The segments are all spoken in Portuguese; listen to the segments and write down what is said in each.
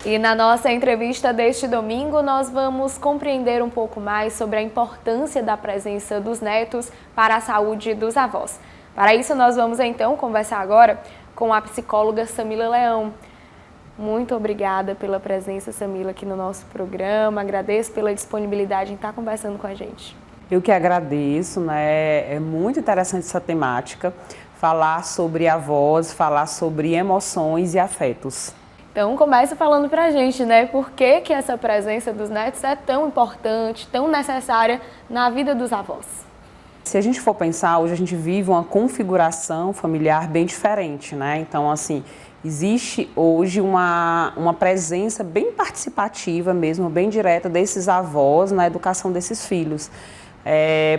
E na nossa entrevista deste domingo, nós vamos compreender um pouco mais sobre a importância da presença dos netos para a saúde dos avós. Para isso, nós vamos então conversar agora com a psicóloga Samila Leão. Muito obrigada pela presença, Samila, aqui no nosso programa. Agradeço pela disponibilidade em estar conversando com a gente. Eu que agradeço, né? É muito interessante essa temática, falar sobre avós, falar sobre emoções e afetos. Então, começa falando pra gente, né? Por que essa presença dos netos é tão importante, tão necessária na vida dos avós? Se a gente for pensar, hoje a gente vive uma configuração familiar bem diferente, né? Então, assim, existe hoje uma presença bem participativa mesmo, bem direta desses avós na educação desses filhos.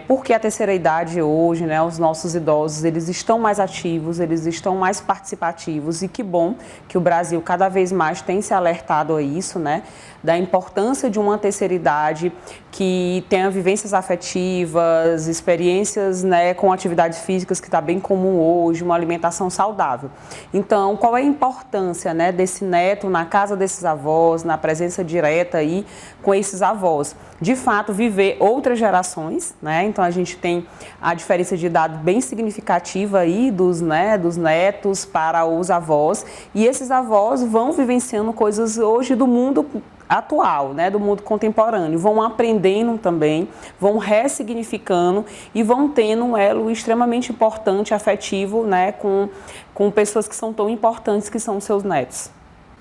Porque a terceira idade hoje, né, os nossos idosos, eles estão mais ativos, eles estão mais participativos e que bom que o Brasil cada vez mais tem se alertado a isso, né, da importância de uma terceira idade que tenha vivências afetivas, experiências, né, com atividades físicas que está bem comum hoje, uma alimentação saudável. Então, qual é a importância, né, desse neto na casa desses avós, na presença direta aí com esses avós? De fato, viver outras gerações, né? Então a gente tem a diferença de idade bem significativa aí dos netos para os avós, e esses avós vão vivenciando coisas hoje do mundo atual, né, do mundo contemporâneo, vão aprendendo também, vão ressignificando e vão tendo um elo extremamente importante, afetivo, né, com pessoas que são tão importantes que são os seus netos.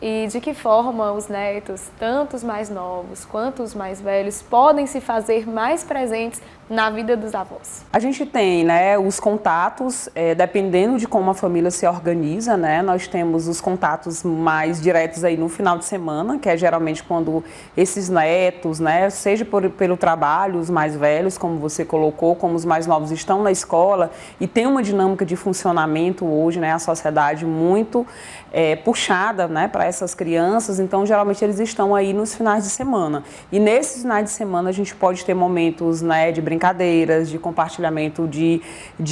E de que forma os netos, tanto os mais novos quanto os mais velhos, podem se fazer mais presentes na vida dos avós? A gente tem, né, os contatos, dependendo de como a família se organiza, né, nós temos os contatos mais diretos aí no final de semana, que é geralmente quando esses netos, né, seja pelo trabalho, os mais velhos, como você colocou, como os mais novos estão na escola e tem uma dinâmica de funcionamento hoje, né, a sociedade muito puxada, né, para essas crianças, então geralmente eles estão aí nos finais de semana. E nesses finais de semana a gente pode ter momentos, né, de brincadeiras, de compartilhamento de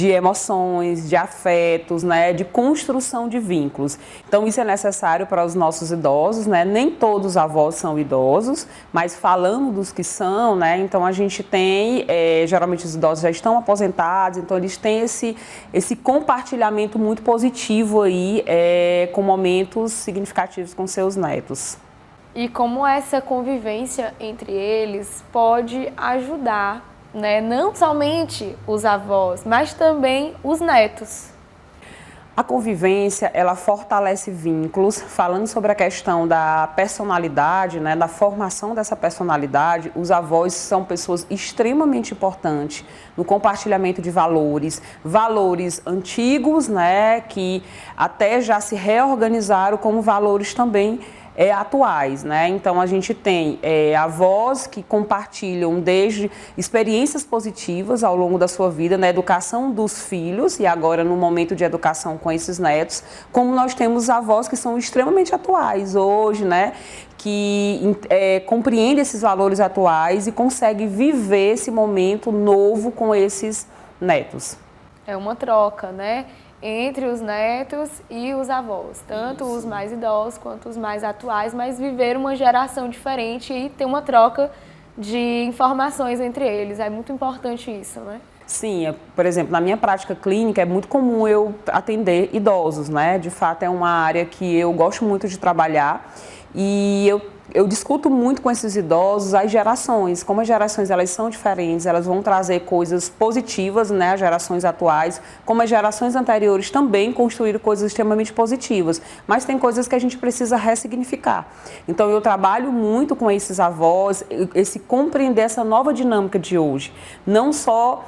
emoções, de afetos, né, de construção de vínculos. Então isso é necessário para os nossos idosos, né? Nem todos os avós são idosos, mas falando dos que são, né? Então a gente tem, geralmente os idosos já estão aposentados, então eles têm esse compartilhamento muito positivo aí, com momentos significativos com seus netos. E como essa convivência entre eles pode ajudar, né, não somente os avós, mas também os netos? A convivência, ela fortalece vínculos, falando sobre a questão da personalidade, né, da formação dessa personalidade. Os avós são pessoas extremamente importantes no compartilhamento de valores antigos, né, que até já se reorganizaram como valores também atuais, né? Então a gente tem avós que compartilham desde experiências positivas ao longo da sua vida na educação dos filhos e agora no momento de educação com esses netos, como nós temos avós que são extremamente atuais hoje, né? Que compreendem esses valores atuais e conseguem viver esse momento novo com esses netos. É uma troca, né? Entre os netos e os avós, tanto os mais idosos quanto os mais atuais, mas viver uma geração diferente e ter uma troca de informações entre eles. É muito importante isso, né? Sim, por exemplo, na minha prática clínica é muito comum eu atender idosos, né? De fato é uma área que eu gosto muito de trabalhar e eu discuto muito com esses idosos as gerações, como as gerações elas são diferentes, elas vão trazer coisas positivas, né, as gerações atuais, como as gerações anteriores também construíram coisas extremamente positivas, mas tem coisas que a gente precisa ressignificar. Então eu trabalho muito com esses avós, esse compreender essa nova dinâmica de hoje, não só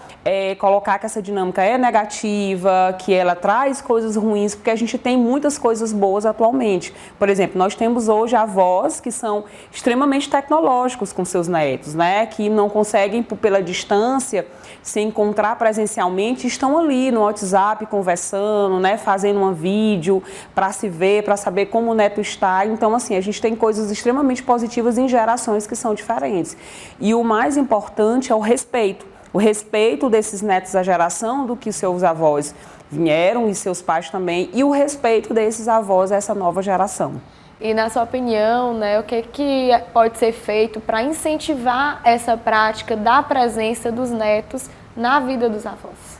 colocar que essa dinâmica é negativa, que ela traz coisas ruins, porque a gente tem muitas coisas boas atualmente. Por exemplo, nós temos hoje avós que são extremamente tecnológicos com seus netos, né? Que não conseguem, pela distância, se encontrar presencialmente, estão ali no WhatsApp conversando, né? Fazendo um vídeo para se ver, para saber como o neto está. Então, assim, a gente tem coisas extremamente positivas em gerações que são diferentes. E o mais importante é o respeito desses netos à geração do que seus avós vieram e seus pais também, e o respeito desses avós a essa nova geração. E na sua opinião, né, o que pode ser feito para incentivar essa prática da presença dos netos na vida dos avós?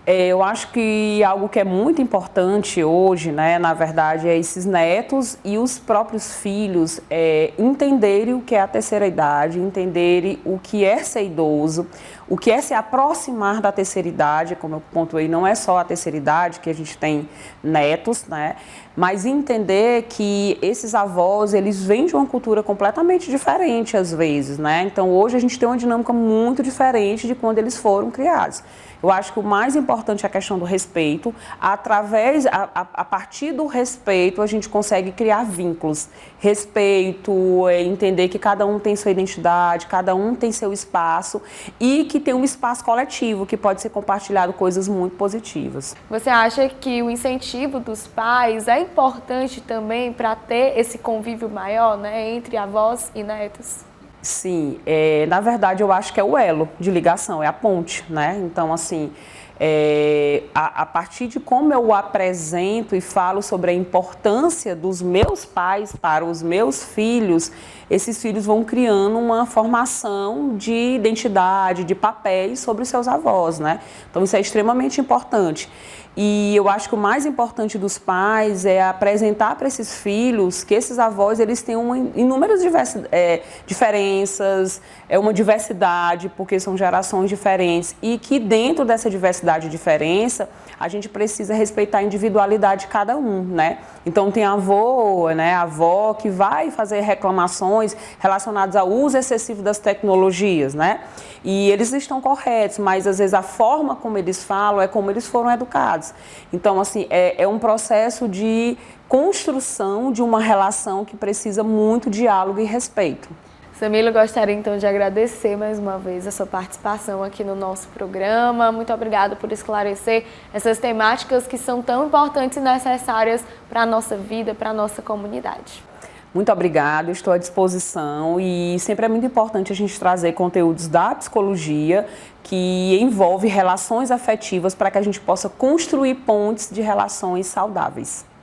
Eu acho que algo que é muito importante hoje, né, na verdade, é esses netos e os próprios filhos entenderem o que é a terceira idade, entenderem o que é ser idoso, o que é se aproximar da terceira idade, como eu pontuei, não é só a terceira idade que a gente tem netos, né, mas entender que esses avós, eles vêm de uma cultura completamente diferente às vezes, né, então hoje a gente tem uma dinâmica muito diferente de quando eles foram criados. Eu acho que o mais importante é a questão do respeito. A partir do respeito, a gente consegue criar vínculos. Respeito, entender que cada um tem sua identidade, cada um tem seu espaço e que tem um espaço coletivo, que pode ser compartilhado coisas muito positivas. Você acha que o incentivo dos pais é importante também para ter esse convívio maior, né, entre avós e netos? Sim, na verdade eu acho que é o elo de ligação, é a ponte, né? Então, assim, a partir de como eu apresento e falo sobre a importância dos meus pais para os meus filhos, esses filhos vão criando uma formação de identidade, de papéis sobre os seus avós, né? Então, isso é extremamente importante. E eu acho que o mais importante dos pais é apresentar para esses filhos que esses avós, eles têm inúmeras diferenças, uma diversidade, porque são gerações diferentes, e que dentro dessa diversidade e diferença, a gente precisa respeitar a individualidade de cada um, né? Então tem avô, né, avó que vai fazer reclamações relacionadas ao uso excessivo das tecnologias, né? E eles estão corretos, mas às vezes a forma como eles falam é como eles foram educados. Então, assim, é um processo de construção de uma relação que precisa muito diálogo e respeito. Samila, eu gostaria então de agradecer mais uma vez a sua participação aqui no nosso programa. Muito obrigada por esclarecer essas temáticas que são tão importantes e necessárias para a nossa vida, para a nossa comunidade. Muito obrigada, estou à disposição e sempre é muito importante a gente trazer conteúdos da psicologia que envolve relações afetivas para que a gente possa construir pontes de relações saudáveis.